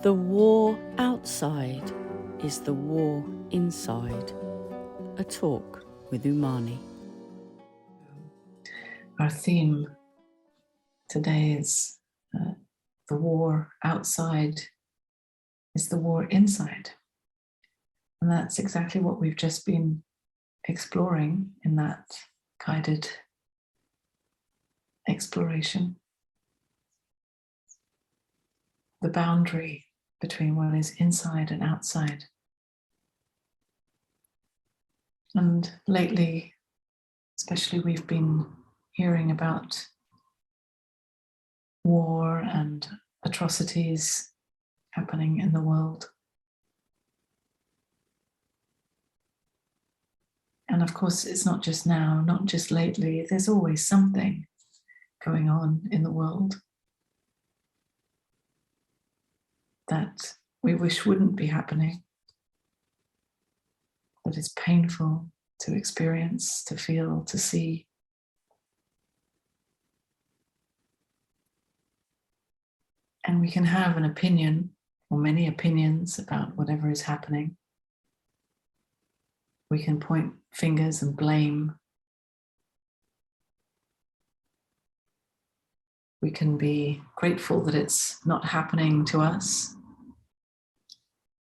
The war outside is the war inside. A talk with Unmani. Our theme today is the war outside is the war inside. And that's exactly what we've just been exploring in that guided exploration. The boundary between what is inside and outside. And lately, especially, we've been hearing about war and atrocities happening in the world. And of course, it's not just now, not just lately, there's always something going on in the world that we wish wouldn't be happening, that is painful to experience, to feel, to see. And we can have an opinion or many opinions about whatever is happening. We can point fingers and blame. We can be grateful that it's not happening to us.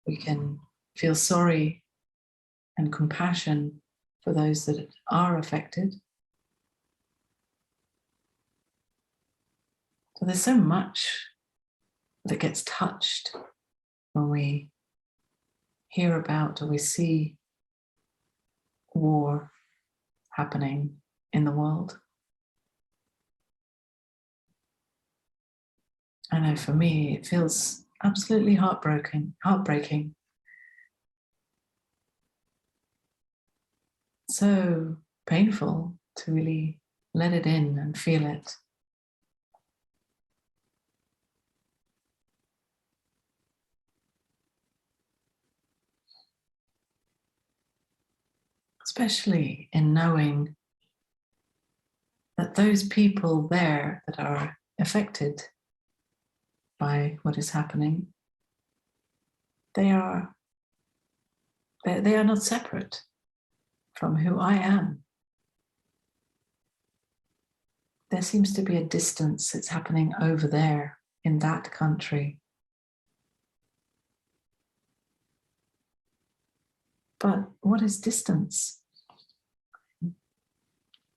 We can feel sorry and compassion for those that are affected. So there's so much that gets touched when we hear about or we see war happening in the world. I know for me, it feels absolutely heartbreaking. So painful to really let it in and feel it. Especially in knowing that those people there that are affected by what is happening, they are not separate from who I am. There seems to be a distance that's happening over there in that country. But what is distance?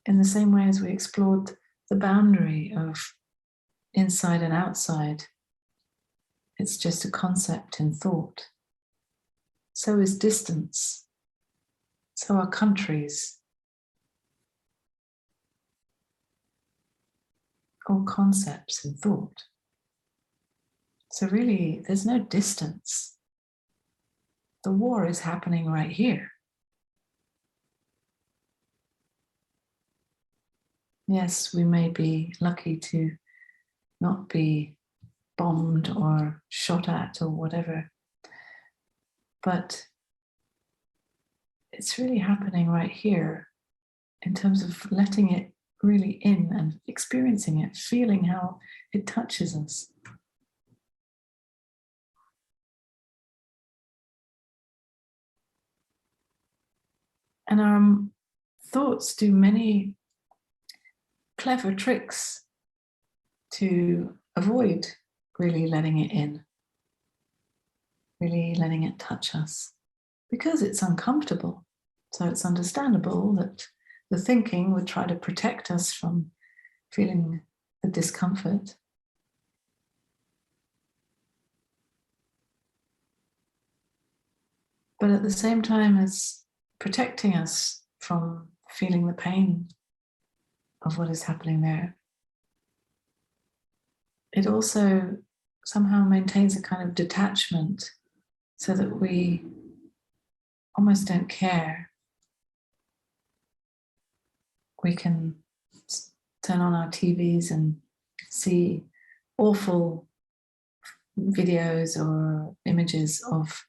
In the same way as we explored the boundary of inside and outside, it's just a concept in thought. So is distance. So are countries. All concepts in thought. So really, there's no distance. The war is happening right here. Yes, we may be lucky to not be bombed or shot at or whatever, but it's really happening right here in terms of letting it really in and experiencing it, feeling how it touches us. And our thoughts do many clever tricks to avoid really letting it in, really letting it touch us, because it's uncomfortable. So it's understandable that the thinking would try to protect us from feeling the discomfort. But at the same time as protecting us from feeling the pain of what is happening there, it also somehow maintains a kind of detachment so that we almost don't care. We can turn on our TVs and see awful videos or images of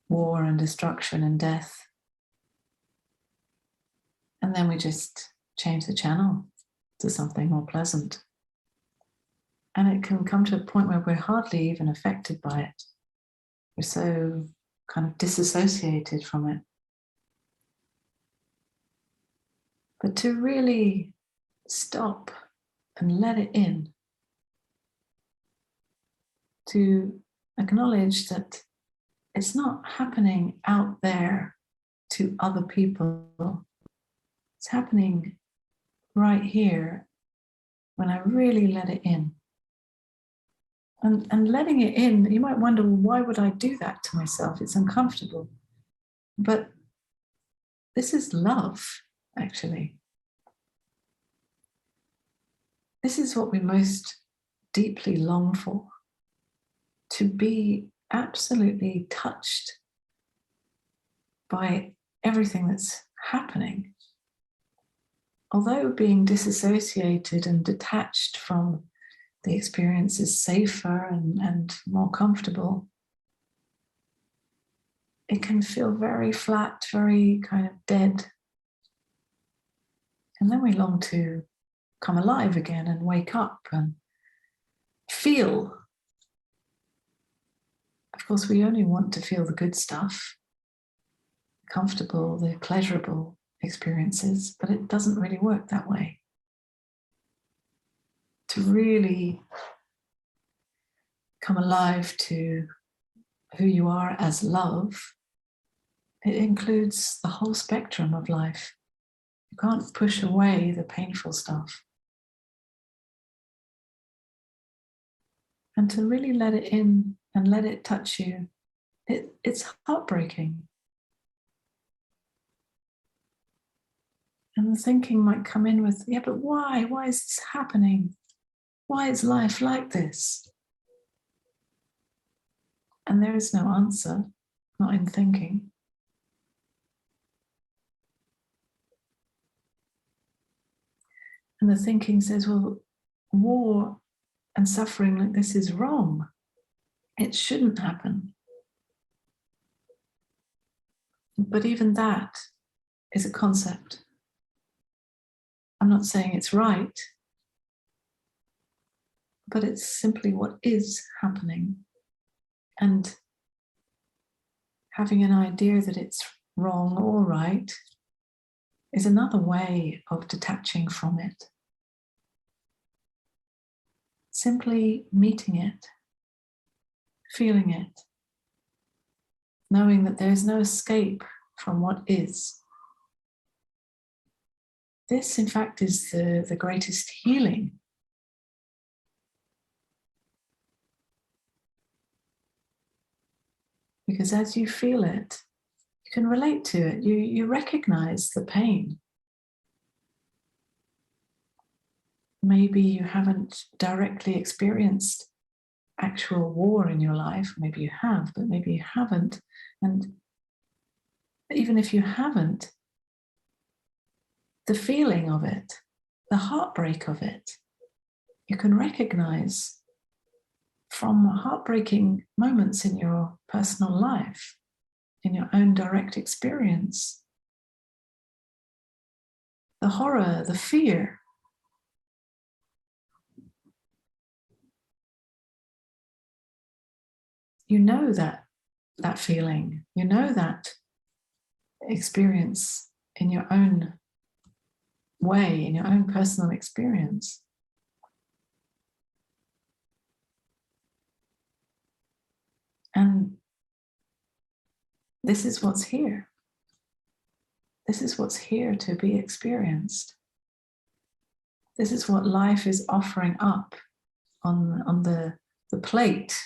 war and destruction and death. And then we just change the channel to something more pleasant. And it can come to a point where we're hardly even affected by it. We're so kind of disassociated from it. But to really stop and let it in, to acknowledge that it's not happening out there to other people. It's happening right here when I really let it in. And letting it in, you might wonder, well, why would I do that to myself? It's uncomfortable. But this is love, actually. This is what we most deeply long for, to be absolutely touched by everything that's happening. Although being disassociated and detached from the experience is safer and more comfortable, it can feel very flat, very kind of dead. And then we long to come alive again and wake up and feel. Of course, we only want to feel the good stuff, the comfortable, the pleasurable experiences, but it doesn't really work that way. To really come alive to who you are as love, it includes the whole spectrum of life. You can't push away the painful stuff. And to really let it in and let it touch you, it's heartbreaking. And the thinking might come in with, yeah, but why? Why is this happening? Why is life like this? And there is no answer, not in thinking. And the thinking says, well, war and suffering like this is wrong. It shouldn't happen. But even that is a concept. I'm not saying it's right, but it's simply what is happening. And having an idea that it's wrong or right is another way of detaching from it. Simply meeting it, feeling it, knowing that there's no escape from what is. This, in fact, is the greatest healing. Because as you feel it, you can relate to it. You recognize the pain. Maybe you haven't directly experienced actual war in your life. Maybe you have, but maybe you haven't. And even if you haven't, the feeling of it, the heartbreak of it, you can recognize from heartbreaking moments in your personal life, in your own direct experience. The horror, the fear. You know that feeling, you know that experience in your own way, in your own personal experience. And this is what's here. This is what's here to be experienced. This is what life is offering up on the plate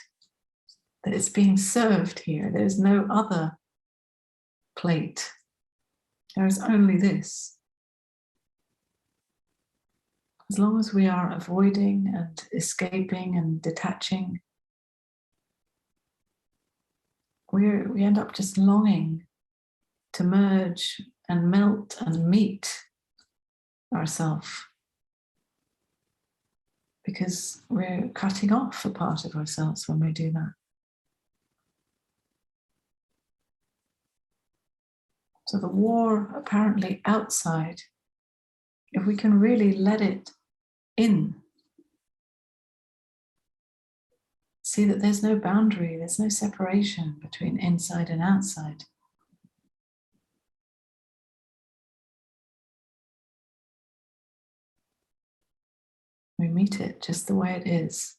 that is being served here. There's no other plate. There is only this. As long as we are avoiding and escaping and detaching, we end up just longing to merge and melt and meet ourselves, because we're cutting off a part of ourselves when we do that. So the war apparently outside, if we can really let it in, See that there's no boundary, there's no separation between inside and outside. We meet it just the way it is.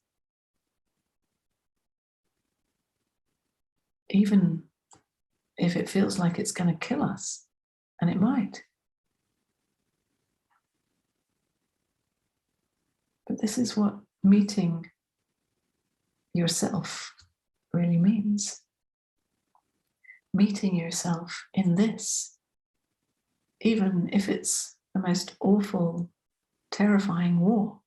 Even if it feels like it's going to kill us, and it might. But this is what meeting yourself really means. Meeting yourself in this, even if it's the most awful, terrifying war.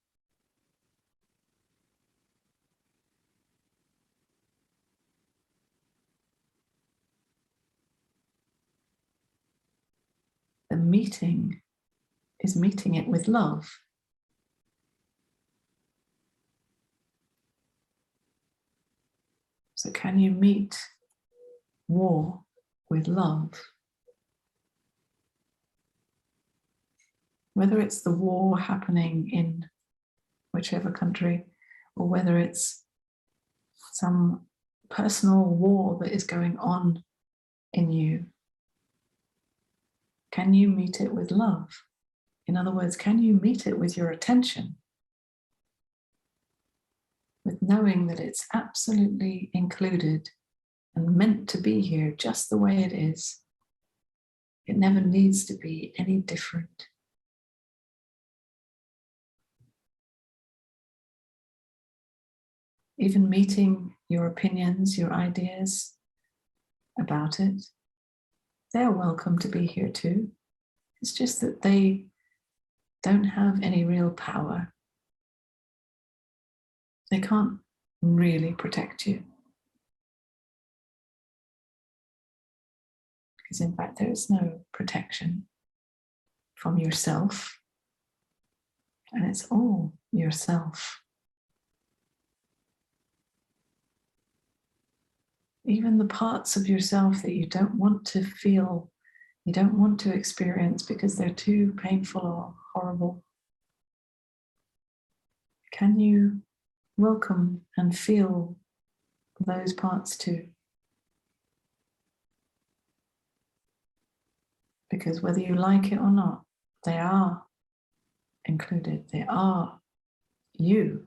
The meeting is meeting it with love. So can you meet war with love? Whether it's the war happening in whichever country, or whether it's some personal war that is going on in you, can you meet it with love? In other words, can you meet it with your attention? With knowing that it's absolutely included and meant to be here just the way it is. It never needs to be any different. Even meeting your opinions, your ideas about it, they're welcome to be here too. It's just that they don't have any real power. They can't really protect you. Because in fact, there is no protection from yourself. And it's all yourself. Even the parts of yourself that you don't want to feel, you don't want to experience because they're too painful or horrible. Can you welcome and feel those parts too? Because whether you like it or not, they are included. They are you.